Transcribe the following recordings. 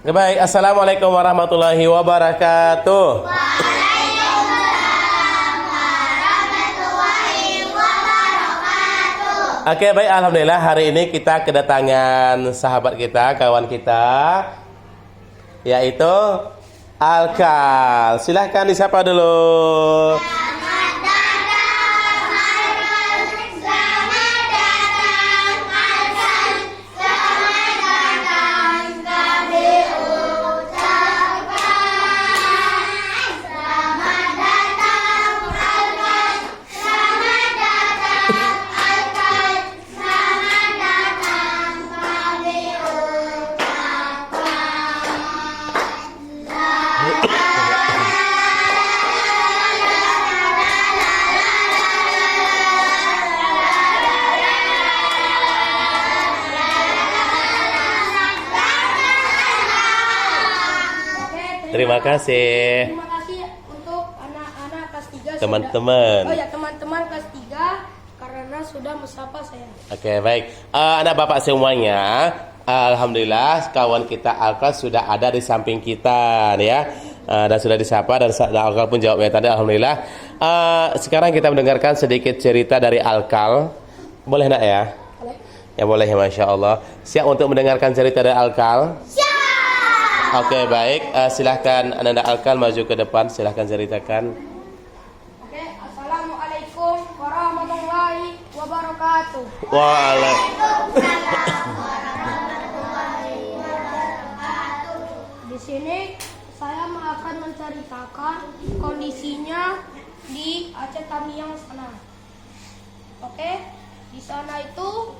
Baik, assalamualaikum warahmatullahi wabarakatuh. Oke, baik, alhamdulillah hari ini kita kedatangan sahabat kita, kawan kita, yaitu Alkal. Silahkan disapa dulu. Terima kasih. Terima kasih untuk anak-anak kelas 3 teman-teman. Teman-teman kelas 3 karena sudah mesapa saya. Oke, baik. Anak Bapak semuanya, alhamdulillah kawan kita Alkal sudah ada di samping kita ya. Dan sudah disapa dan Alkal pun jawabnya tadi, alhamdulillah. Sekarang kita mendengarkan sedikit cerita dari Alkal. Boleh nak ya? Boleh. Ya boleh ya, Masya Allah. Siap untuk mendengarkan cerita dari Alkal? Siap. Oke, baik. Silahkan Ananda Alkal maju ke depan. Silahkan ceritakan. Oke, assalamualaikum warahmatullahi wabarakatuh. Di sini saya akan menceritakan kondisinya di Aceh Tamiang sana. Oke, di sana itu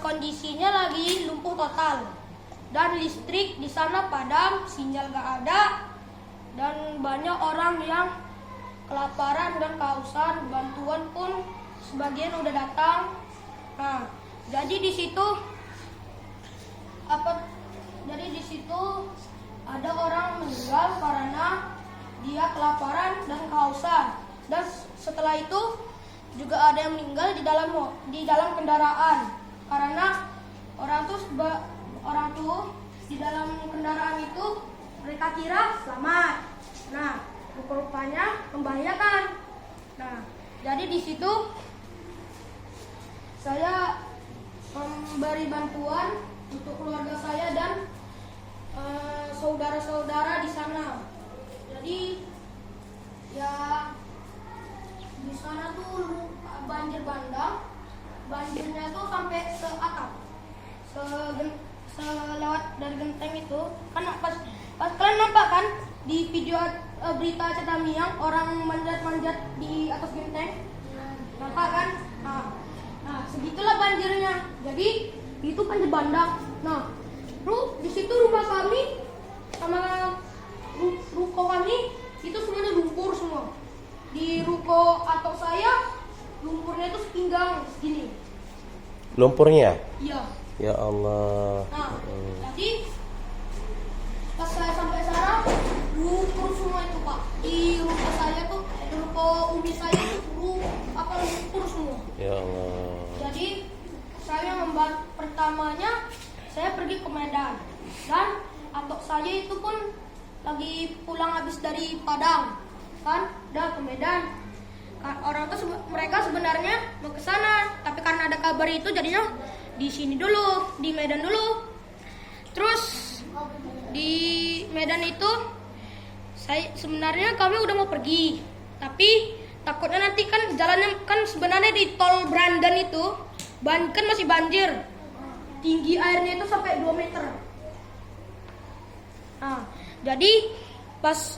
kondisinya lagi lumpuh total. Dan listrik di sana padam, sinyal gak ada, dan banyak orang yang kelaparan dan kehausan. Bantuan pun sebagian udah datang. Nah, jadi di situ ada orang meninggal karena dia kelaparan dan kehausan. Dan setelah itu juga ada yang meninggal di dalam kendaraan karena orang tuh di dalam kendaraan itu mereka kira selamat. Nah, rupa-rupanya membahayakan. Nah, jadi di situ saya memberi bantuan untuk keluarga saya dan saudara-saudara di sana. Jadi ya di sana tuh banjir bandang, banjirnya tuh sampai seatap, selewat dari genteng itu kan. Pas kalian nampak kan di video berita Aceh Tamiang orang manjat-manjat di atas genteng, nampak kan? Nah segitulah banjirnya. Jadi itu banjir bandang. Nah di situ rumah kami sama ruko kami itu semuanya lumpur semua. Di ruko atau saya lumpurnya itu sepinggang segini. Lumpurnya? Iya. Ya Allah. Nah, jadi pas saya sampai sana, lumpur semua itu Pak. Di rumah saya tuh, di ruko umi saya itu lumpur semua. Ya Allah. Jadi saya pertamanya saya pergi ke Medan dan atok saya itu pun lagi pulang habis dari Padang kan, udah ke Medan. Orang tuh mereka sebenarnya mau ke sana, tapi karena ada kabar itu jadinya di sini dulu, di Medan dulu. Terus di Medan itu sebenarnya kami udah mau pergi, tapi takutnya nanti kan jalannya kan sebenarnya di tol Brandan itu kan masih banjir, tinggi airnya itu sampai 2 meter. Nah, jadi pas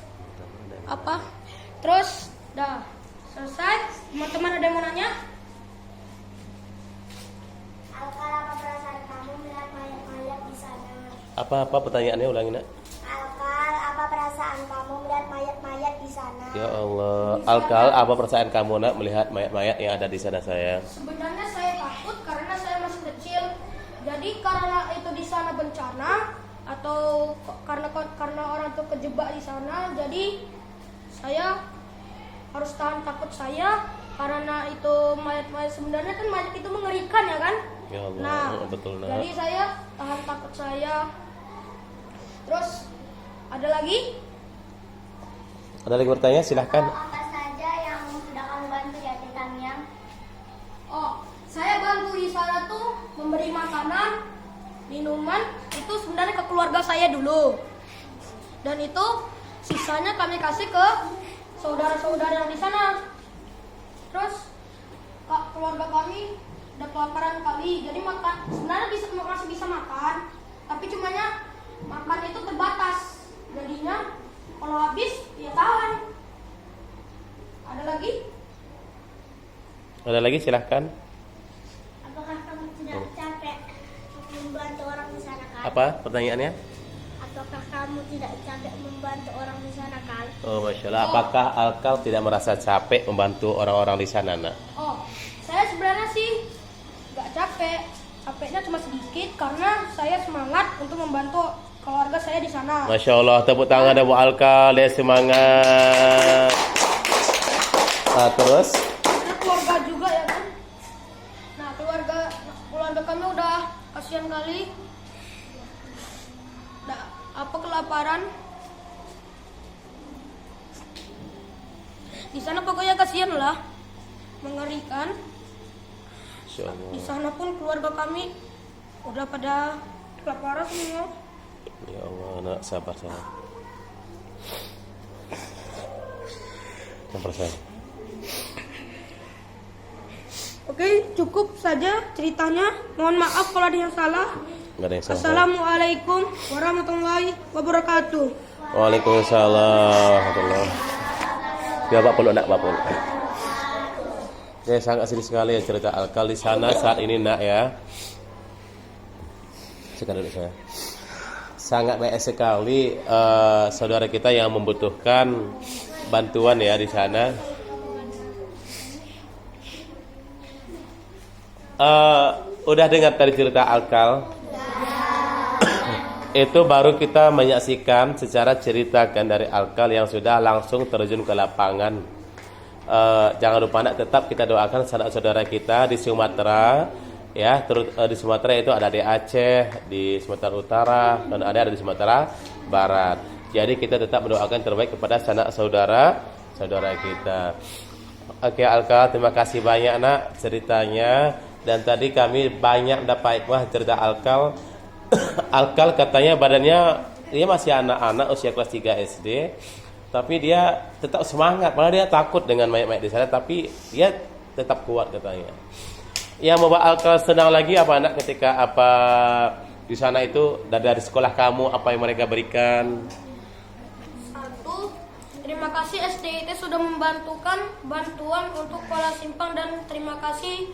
terus dah selesai, teman-teman ada yang mau nanya? Alkal, apa perasaan kamu melihat mayat-mayat di sana? Apa pertanyaannya, ulangi nak? Alkal, apa perasaan kamu melihat mayat-mayat di sana? Ya Allah. Alkal, apa perasaan kamu nak melihat mayat-mayat yang ada di sana sayang? Sebenarnya saya takut karena saya masih kecil. Jadi karena itu di sana bencana atau karena orang tuh kejebak di sana, jadi saya harus tahan takut saya karena itu mayat-mayat. Sebenarnya kan mayat itu mengerikan ya kan? Ya Allah, Nah, betul nak. jadi saya tahan takut saya. Terus Ada lagi? Ada lagi bertanya? Silahkan. Apa saja yang sudah kamu bantu ya Teh Tamiang? Oh, saya bantu di sana tuh memberi makanan, minuman itu sebenarnya ke keluarga saya dulu. Dan itu sisanya kami kasih ke saudara-saudara yang di sana. Terus keluarga kami udah kelaparan kali, jadi makan sebenarnya masih bisa makan, tapi cumanya makan itu terbatas. Jadinya kalau habis ya tahan. Ada lagi? Ada lagi? Silahkan. Apakah kamu tidak capek membantu orang di sana kan? Apa pertanyaannya? Apakah kamu tidak capek membantu orang di sana kan? Oh, Masya Allah. Apakah Alkal tidak merasa capek membantu orang-orang di sana, nak? Oh, saya sebenarnya sih nggak capek. Capeknya cuma sedikit karena saya semangat untuk membantu keluarga saya di sana. Masya Allah. Tepuk tangan ada Bu Alkal. Dia semangat. Terus? Ada keluarga juga ya kan. Nah, keluarga kami udah kasihan kali. Apa kelaparan? Di sana pokoknya kasihan lah. Mengerikan. Masya Allah. Di sana pun keluarga kami udah pada kelaparan semua. Ya Allah, nak sabar sabar. Sabar sabar. Oke, cukup saja ceritanya. Mohon maaf kalau ada yang salah. Nggak ada yang salah. Assalamualaikum warahmatullahi wabarakatuh. Waalaikumsalam warahmatullahi. Ya Pak Polo, nak Pak Polo. Saya sangat sedih sekali ya cerita Alkal di sana saat ini, nak ya. Sekarang dulu saya. Sangat banyak sekali saudara kita yang membutuhkan bantuan ya di sana. Udah dengar tadi cerita Alkal? Itu baru kita menyaksikan secara ceritakan dari Alkal yang sudah langsung terjun ke lapangan. Jangan lupa nak, tetap kita doakan saudara-saudara kita di Sumatera ya, di Sumatera itu ada di Aceh, di Sumatera Utara, dan ada di Sumatera Barat. Jadi kita tetap mendoakan terbaik kepada sanak saudara kita. Oke Alkal, terima kasih banyak nak ceritanya. Dan tadi kami banyak dapat hikmah cerita Alkal. Alkal katanya badannya dia masih anak-anak usia kelas 3 SD, tapi dia tetap semangat. Malah dia takut dengan mayat-mayat di sana, tapi dia tetap kuat katanya. Yang membuat Alkal senang lagi apa anak ketika apa di sana itu dari sekolah kamu apa yang mereka berikan? Satu, terima kasih SDIT sudah membantukan bantuan untuk Kuala Simpang, dan terima kasih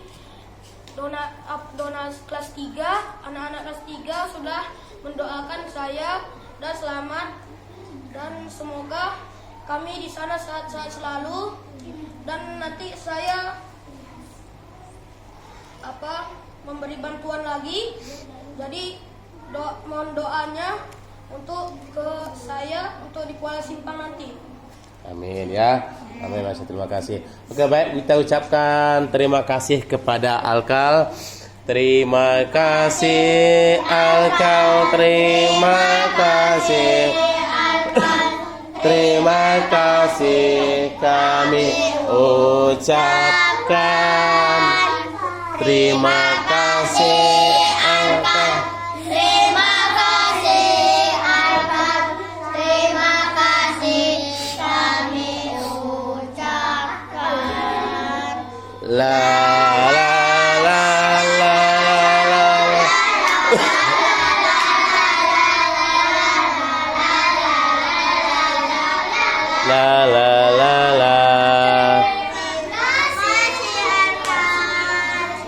donas kelas 3, anak-anak kelas 3 sudah mendoakan saya dan selamat, dan semoga kami di sana sehat-sehat selalu, dan nanti saya memberi bantuan lagi. Jadi mohon doanya untuk ke saya untuk di Kuala Simpang nanti. Amin ya. Amin, Mas. Terima kasih. Oke, baik, kita ucapkan terima kasih kepada Alkal. Terima kasih Alkal, terima kasih. Terima kasih kami ucapkan. Terima kasih Alkal. Terima kasih Alkal. Terima kasih kami ucapkan. La la la la la la. La la la la.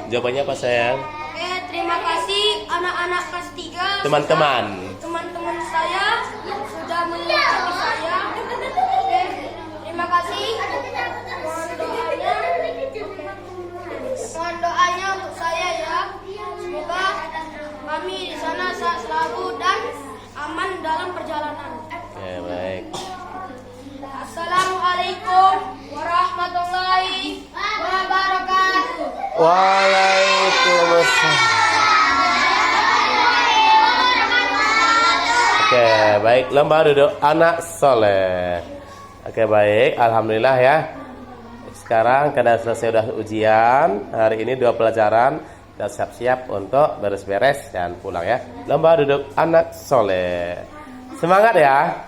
Jawabannya apa sayang? Oke, terima kasih anak-anak kelas 3. Teman-teman. Teman-teman saya yang sudah menyertai saya. Oke, terima kasih. Mohon doanya untuk saya ya. Semoga kami di sana sehat selalu dan aman dalam perjalanan. Ya, baik. Assalamualaikum warahmatullahi wabarakatuh. Waalaikumsalam. Oke, Oke, baik. Lomba duduk anak soleh. Oke, baik. Alhamdulillah ya. Sekarang karena selesai udah ujian, hari ini 2 pelajaran, dan siap-siap untuk beres-beres dan pulang ya. Lomba duduk anak soleh. Semangat ya.